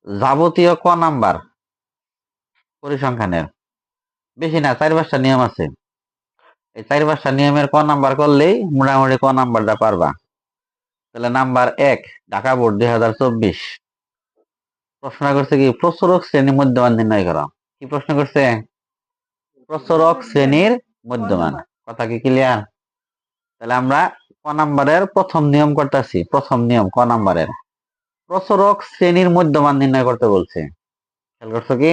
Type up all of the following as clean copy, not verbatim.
যাবতীয় ক নাম্বার পরিসংখ্যানের, বেশি না, 4-5টা নিয়ম আছে। এই 4-5টা নিয়মের ক নাম্বার করলেই মোটামুটি ক নাম্বারটা পারবা। তাহলে নাম্বার 1, ঢাকা বোর্ড 2024 প্রশ্ন করছে কি প্রচুরক শ্রেণীর মধ্যমান নির্ণয় করা। কি প্রশ্ন করছে? প্রচুরক শ্রেণীর মধ্যমান। কথা কি ক্লিয়ার? তাহলে আমরা ক নাম্বারের প্রথম নিয়ম করতেছি। প্রথম নিয়ম ক নাম্বারের প্রচুরক শ্রেণীর মধ্যমান নির্ণয় করতে বলছে। খেয়াল করছো কি?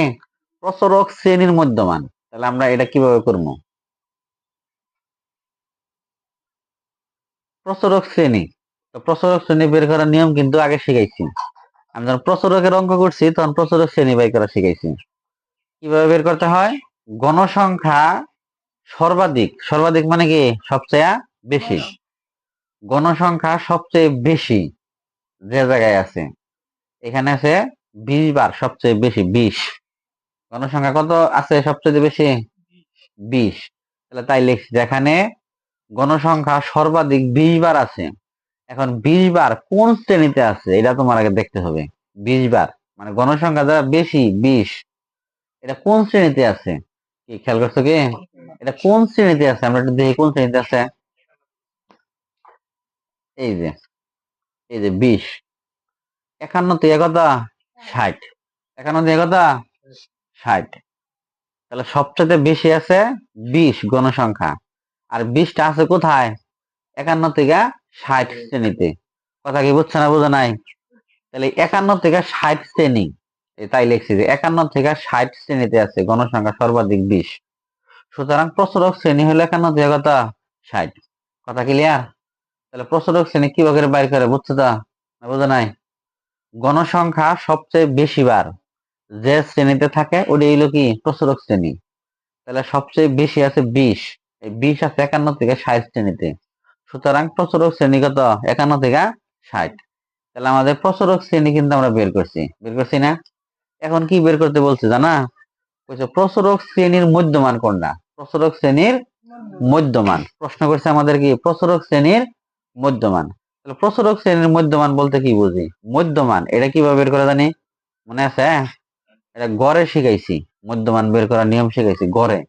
প্রচুরক শ্রেণীর মধ্যমান। তাহলে আমরা এটা কিভাবে করব? প্রচুরক শ্রেণী, তো প্রচুরক শ্রেণী বের করার নিয়ম কিন্তু আগে শিখাইছি। আমি যখন প্রচুরকের অঙ্ক করছি তখন প্রচুরক শ্রেণী বের করা শিখাইছি। কিভাবে বের করতে হয়? গণসংখ্যা সর্বাধিক, সর্বাধিক মানে কি সবচেয়ে বেশি, গণসংখ্যা সবচেয়ে বেশি যে জায়গায় আছে, এখানে আছে 20 বার সবচেয়ে বেশি 20। গণসংখ্যা কত আছে সবচেয়ে বেশি? 20। তাহলে তাই লিখছি, যেখানে গণসংখ্যা সর্বাধিক 20 বার আছে। এখন 20 বার কোন শ্রেণীতে আছে এটা তোমার আগে দেখতে হবে। 20 বার মানে গণসংখ্যা যারা বেশি 20, এটা কোন শ্রেণীতে আছে? কি খেয়াল করছো কি? এটা কোন শ্রেণীতে আছে আমরা একটু দেখি কোন শ্রেণীতে আছে। এই যে, এই যে 20, 51 থেকে কত? 60, 51 থেকে কত? 60। তাহলে সবচেয়ে বেশি আছে 20 গণসংখ্যা, আর 20টা আছে কোথায়? 51 থেকে 60 শ্রেণীতে। কথা কি বুঝছো না বুঝো নাই? তাহলে 51 থেকে 60 শ্রেণী, তাই লিখছি যে 51 থেকে 60 শ্রেণীতে আছে গণসংখ্যা সর্বাধিক 20। সুতরাং প্রচুরক শ্রেণী হলো 51 থেকে কত? 60। কথা ক্লিয়ার? তাহলে প্রচুরক শ্রেণী কিভাবে বাইর করে বুঝছো তো না বুঝো নাই? গণসংখ্যা সবচেয়ে বেশি বার যে শ্রেণীতে থাকে ওটা হইলো কি প্রচুরক শ্রেণী। তাহলে সবচেয়ে বেশি আছে 20, এই 20 আছে 51 থেকে 60 শ্রেণীতে। সুতরাং প্রচুরক শ্রেণী কত? 51 থেকে 60। তাহলে আমাদের প্রচুরক শ্রেণী কিন্তু আমরা বের করছি, বের করছি না? এখন কি বের করতে বলছে জানা? বলছে প্রচুরক শ্রেণীর মধ্যমান কোনটা? প্রচুরক শ্রেণীর মধ্যমান প্রশ্ন করছে আমাদের কি প্রচুরক শ্রেণীর মধ্যমান। তাহলে প্রচুরক শ্রেণীর মধ্যমান বলতে কি বুঝি? মধ্যমান এটা কিভাবে বের করা জানি? মনে আছে? এটা গড়ে শিখাইছি, মধ্যমান বের করার নিয়ম শিখাইছি গড়ে,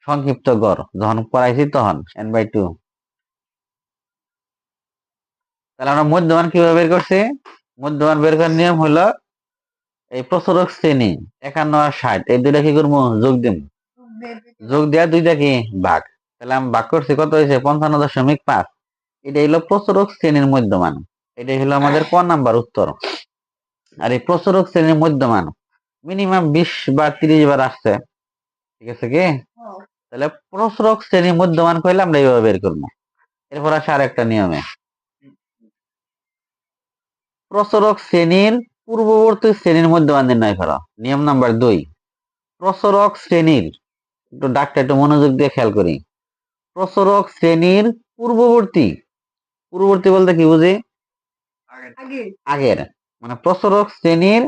সংক্ষিপ্ত গড় যখন পড়াইছি তখন n/2। তাহলে আমরা মধ্যমান কিভাবে বের করছি? মধ্যমান বের করার নিয়ম হলো এই প্রচুরক শ্রেণী 51 আর 60 এই দুইটা কি করবো? যোগ দিম, যোগ দেওয়া দুইটা কি ভাগ। তাহলে আমি ভাগ করছি, কত হয়েছে? 55.5। এটা হলো প্রচুরক শ্রেণীর মধ্যমান। এটাই হলো আমাদের ক নাম্বার উত্তর। আর এই প্রচুরক শ্রেণীর মধ্যমান মিনিমাম 20 বা 30 বার আসছে, ঠিক আছে কি? তাহলে প্রচুরক শ্রেণীর মধ্যমান কইলে আমরা এইভাবে বের করবো। এরপর আসে আর একটা নিয়মে, প্রচুরক শ্রেণীর পূর্ববর্তী শ্রেণীর মধ্যমান নির্ণয় করা। নিয়ম নাম্বার 2, প্রচুরক শ্রেণীর, একটু ডাকটা একটু মনোযোগ দিয়ে খেয়াল করি, প্রচুরক শ্রেণীর পূর্ববর্তী, পূর্ববর্তী বলতে কি বুঝি? আগের, মানে প্রচুরক শ্রেণীর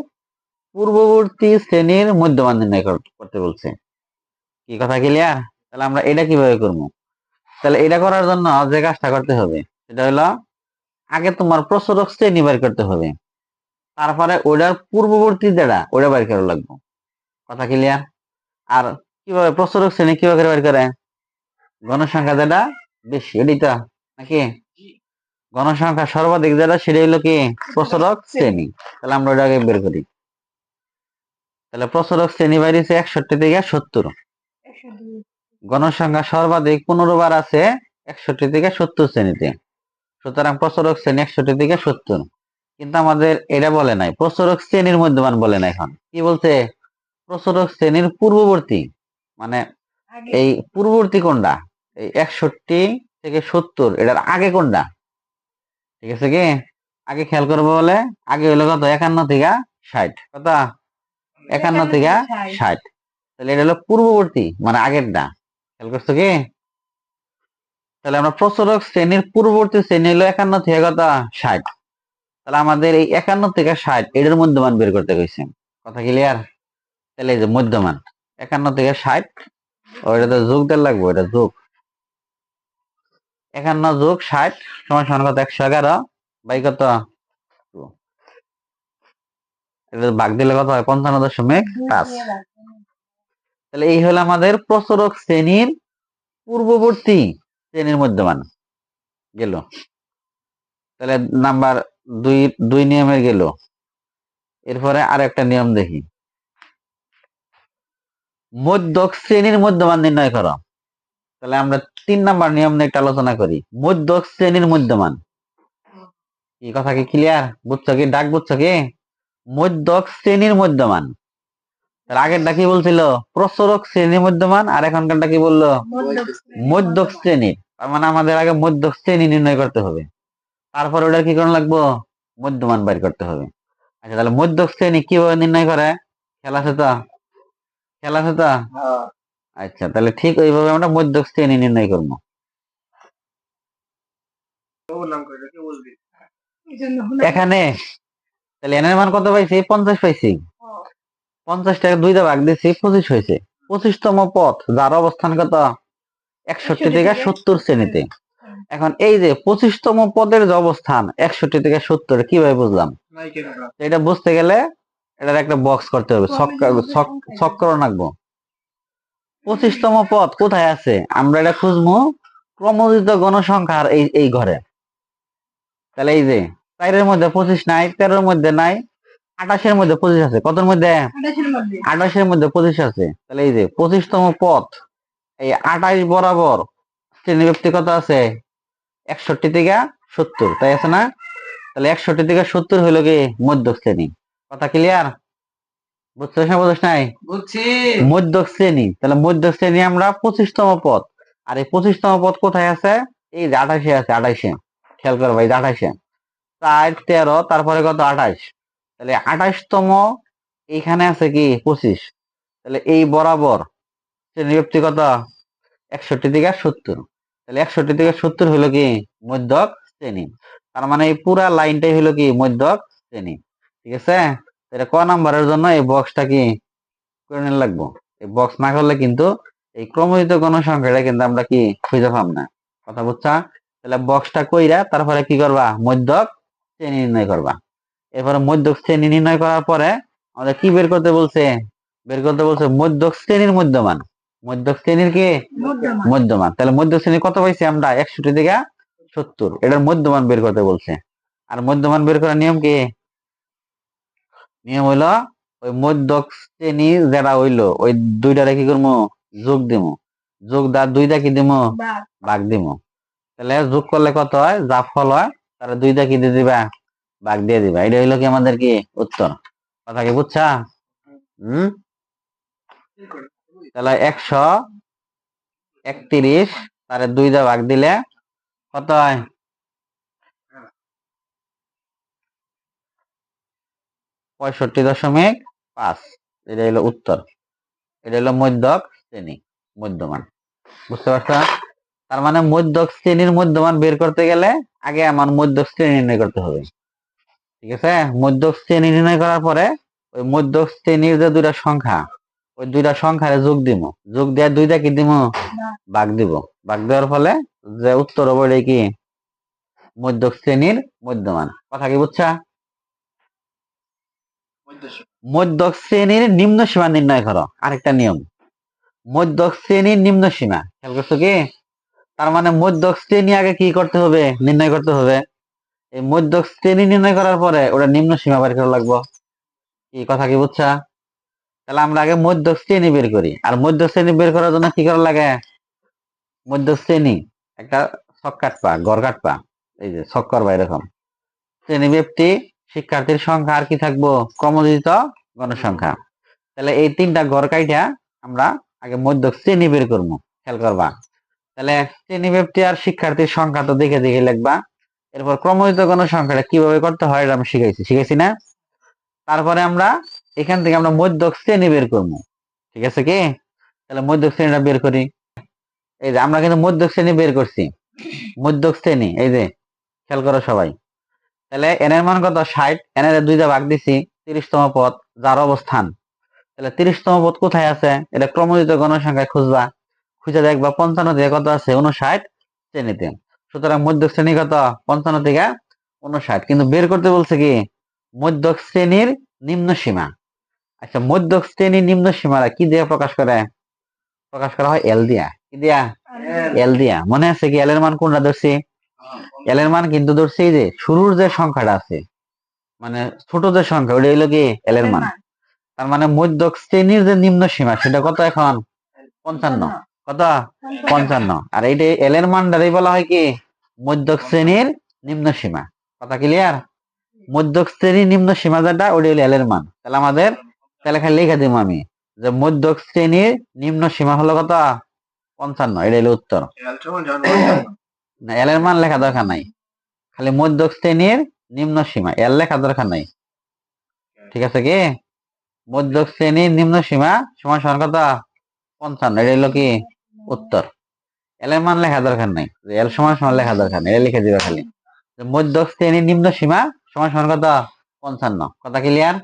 পূর্ববর্তী শ্রেণীর মধ্যমান নির্ণয় করতে বলছে। কি কথা ক্লিয়ার? তাহলে আমরা এটা কিভাবে করবো? তাহলে এটা করার জন্য যে কাজটা করতে হবে সেটা হলো আগে তোমার প্রচুরক শ্রেণী বের করতে হবে, তারপরে ওটার পূর্ববর্তী যেটা ওটা বের করা লাগবে। কথা ক্লিয়ার? আর কিভাবে প্রচুরক শ্রেণী কিভাবে বের করে? গণসংখ্যা যেটা বেশি এটাই তো নাকি? গণসংখ্যা সর্বাধিক যেটা সেটা হলো কি প্রচুরক শ্রেণী। তাহলে আমরা ওটাকে বের করি। তাহলে প্রচুরক শ্রেণী বাইরেছে 61 থেকে 70, গণসংখ্যা সর্বাধিক 15 বার আছে 61 থেকে 70 শ্রেণীতে। সুতরাং প্রচুরক শ্রেণী 61 থেকে 70। কিন্তু আমাদের এটা বলে নাই, প্রচুরক শ্রেণীর মধ্যমান বলে নাই। এখন কি বলছে? প্রচুরক শ্রেণীর পূর্ববর্তী, মানে এই পূর্ববর্তী কোনটা? এই 61 থেকে 70 এটার আগে কোনটা? ঠিক আছে কি? আগে খেয়াল করবো বলে আগে হলো কত? 51 থেকে 60। কত? 51 থেকে 60। তাহলে এটা হলো পূর্ববর্তী মানে আগেরটা। খেয়াল করছো কি? তাহলে আমরা প্রচুরক শ্রেণীর পূর্ববর্তী শ্রেণী হলো 51 থেকে কত? 60। তাহলে আমাদের এই 51 থেকে 60 এটার মধ্যমান বের করতে কইছে। কথা ক্লিয়ার? তাহলে এই যে মধ্যমান 51 থেকে 60, ওইটা তো যোগ দেওয়ার লাগবে, এটা যোগ 51 যোগ 60 সমান সমান কত? 111 বাই কত? এটা ভাগ দিলে কত হয়? 55.5। তাহলে এই হলো আমাদের প্রসারক শ্রেণীর পূর্ববর্তী শ্রেণীর মধ্যমান গেল। তাহলে নাম্বার দুই দুই নিয়মের গেল। এরপরে আর একটা নিয়ম দেখি, মধ্যক শ্রেণীর মধ্যমান নির্ণয় করো। তাহলে আমরা 3 নাম্বার নিয়ম নিয়ে একটা আলোচনা করি, মধ্যক শ্রেণীর মধ্যমান। কি কথা কি ক্লিয়ার? বুঝছো কি? ডাক বুঝছো কি? মধ্যক শ্রেণীর মধ্যমান। তার আগেরটা কি বলছিল? প্রসারক শ্রেণীর মধ্যমান, আর এখনকারটা কি বললো? মধ্যক শ্রেণীর। তার মানে আমাদের আগে মধ্যক শ্রেণী নির্ণয় করতে হবে, তারপর ওটা কি করা লাগবো? মধ্যমান বের করতে হবে। আচ্ছা, তাহলে মধ্যক শ্রেণী কিভাবে নির্ণয় করে? খেলা আছে তো? খেলা আছে তো? আচ্ছা, তাহলে ঠিক ওইভাবে আমরা মধ্যক শ্রেণী নির্ণয় করবো। এখানে তাহলে এনের মান কত পাইছি? 50 পাইছি। 50 টাকা 2 দিয়ে ভাগ দিছি, 25 হয়েছে। 25তম পথ যার অবস্থান কত? 61 থেকে 70 শ্রেণীতে। এখন এই যে 25তম পদের যে অবস্থান 61 থেকে 70, কিভাবে বুঝলাম? এটা বুঝতে গেলে এটার একটা বক্স করতে হবে, চক্র রাখবো। 25তম পদ কোথায় আছে আমরা এটা খুঁজবো ক্রমজিত গণসংখ্যার এই ঘরে। তাহলে এই যে 4-এর মধ্যে 25 নাই, 13-এর মধ্যে নাই, 28-এর মধ্যে 25 আছে। কতর মধ্যে? 28-এর মধ্যে 25 আছে। তাহলে এই যে 25তম পদ এই 28 বরাবর শ্রেণীব্যাপ্তি কত আছে? 61 থেকে 70, তাই আছে না? তাহলে 61 থেকে 70 হইলো কি মধ্যক শ্রেণী। কথা ক্লিয়ার? বুঝছো না? বুঝছ নাই? বুঝছি। মধ্যক শ্রেণী, তাহলে মধ্যক শ্রেণী আমরা 25তম পদ। আর এই 25তম পদ কোথায় আছে? এই যে 28-এ আছে। 28-এ খেয়াল করো ভাই, 28-এ 4, 13, তারপরে কত? 28। তাহলে 28তম এইখানে আছে কি 25। তাহলে এই বরাবর শ্রেণীব্যাপ্তি কত? 61 থেকে 70। তাহলে 61 থেকে 70 হলো কি মধ্যক শ্রেণী। তার মানে এই পুরা লাইনটাই হলো কি মধ্যক শ্রেণী। ঠিক আছে? এটা ক নাম্বারের জন্য এই বক্সটা কি করে নিতে লাগবো। এই বক্স না করলে কিন্তু এই ক্রমজিত গণসংখ্যাটা কিন্তু আমরা কি খুঁজে পাম না। কথা বুঝছা? তাহলে বক্সটা কইরা তারপরে কি করবা? মধ্যক শ্রেণী নির্ণয় করবা। এরপরে মধ্যক শ্রেণী নির্ণয় করার পরে আমাদের কি বের করতে বলছে? বের করতে বলছে মধ্যক শ্রেণীর মধ্যমান। মধ্যক শ্রেণীর কি মধ্যমান। তাহলে মধ্যক শ্রেণী কত পাইছি আমরা? 61 থেকে 70। এটার মধ্যমান বের করতে বলছে। আর মধ্যমান বের করার নিয়ম কি? নিয়ম হইলো ওই মধ্যক শ্রেণী যেটা হইলো ওই দুইটারে কি করবো? যোগ দিব। যোগ দা দুইটা কি দিব? ভাগ দিব। তাহলে যোগ করলে কত হয়? যা ফল হয় তারা দুইটা কি দিয়ে দিবা? ভাগ দিয়ে দিবা। এটা হইলো কি আমাদের কি উত্তর। কথা কি বুঝছা? হম। তাহলে 131 তারে 2 দিয়ে ভাগ দিলে কত হয়? 65.5। এটা হলো উত্তর। এটা হলো মধ্যক শ্রেণী মধ্যমান। বুঝতে পারছো? তার মানে মধ্যক শ্রেণীর মধ্যমান বের করতে গেলে আগে আমার মধ্যক শ্রেণী নির্ণয় করতে হবে। ঠিক আছে? মধ্যক শ্রেণী নির্ণয় করার পরে ওই মধ্যক শ্রেণীর যে দুইটা সংখ্যা ওই দুইটা সংখ্যারে যোগ দিব। যোগ দেওয়ার দুইটা কি দিব? ভাগ দিব। ভাগ দেওয়ার ফলে যে উত্তর হবে এটা কি মধ্যক শ্রেণীর মধ্যমান। কথা কি বুঝছা? মধ্যক শ্রেণীর নিম্ন সীমা নির্ণয় করো। আরেকটা নিয়ম, মধ্যক শ্রেণীর নিম্ন সীমা। খেয়াল করছো কি? তার মানে মধ্যক শ্রেণী আগে কি করতে হবে? নির্ণয় করতে হবে। এই মধ্যক শ্রেণী নির্ণয় করার পরে ওটা নিম্ন সীমা বের করা লাগবো। কি কথা কি বুঝছা? তাহলে আমরা আগে মধ্যক শ্রেণী বের করি। আর মধ্যক শ্রেণী বের করার জন্য কি করা লাগে? মধ্যক শ্রেণী একটা ছক কাটবা, গড় কাটবা। এই যে ছক করবা এরকম। শ্রেণী ব্যক্তি, শিক্ষার্থীর সংখ্যা, আর কি থাকবো? ক্রমজিত গণসংখ্যা। তাহলে এই 3টা গড় কাইটা আমরা আগে মধ্যক শ্রেণী বের করবো। খেয়াল করবা। তাহলে শ্রেণী ব্যক্তি আর শিক্ষার্থীর সংখ্যা তো দেখে দেখে লিখবা। এরপর ক্রমজিত গণসংখ্যাটা কিভাবে করতে হয় এটা আমি শিখাইছি না? তারপরে আমরা এখান থেকে আমরা মধ্যক শ্রেণী বের করবো। ঠিক আছে কি? তাহলে মধ্যক শ্রেণীটা বের করি। এই যে আমরা কিন্তু মধ্যক শ্রেণী বের করছি। মধ্যক শ্রেণী এই যে খেয়াল করো সবাই। তাহলে এন এর মান কত? 60। এন এর 2 দিয়ে ভাগ দিছি। 30তম পদ যার অবস্থান। তাহলে 30তম পদ কোথায় আছে? এটা ক্রমজিত গণসংখ্যায় খুঁজবা। খুঁজে দেখবা 55 থেকে কত আছে? 59 শ্রেণীতে। সুতরাং মধ্যক শ্রেণী কত? 55 থেকে 59। কিন্তু বের করতে বলছে কি মধ্যক শ্রেণীর নিম্ন সীমা। আচ্ছা, মধ্যক শ্রেণীর নিম্ন সীমারা কি দিয়ে প্রকাশ করে? প্রকাশ করা হয় এল দিয়া। কি দিয়া? এল দিয়া। মনে আছে কি এল এর মান কোনটা ধরছি? এল এর মান কিন্তু ধরছি এই যে শুরুর যে সংখ্যাটা আছে, মানে ছোট যে সংখ্যা, ওটা হইলো কি এল এর মান। তার মানে মধ্যক শ্রেণীর যে নিম্ন সীমা সেটা কত এখন? 55। কত? 55। আর এইটা এল এর মান দ্বারাই বলা হয় কি মধ্যক শ্রেণীর নিম্ন সীমা। কথা ক্লিয়ার? মধ্যক শ্রেণীর নিম্ন সীমা যেটা, ওটা হলো এল এর মান। তাহলে আমাদের তাহলে খালি লিখে দিব আমি যে মধ্যক শ্রেণীর নিম্ন সীমা হলো কত? 55। এটা হলো উত্তর। না, এল এর মান লেখা দরকার নাই, খালি মধ্যক শ্রেণীর নিম্ন সীমা, এল লেখা দরকার নাই। ঠিক আছে কি? মধ্যক শ্রেণীর নিম্ন সীমা সমান সমান কত? 55। এটা হলো কি উত্তর। এল এর মান লেখা দরকার নাই, এল সমান সমান লেখা দরকার নেই, এটা লিখে দিবা খালি মধ্যক শ্রেণীর নিম্ন সীমা সমান সমান কত? 55। কথা ক্লিয়ার?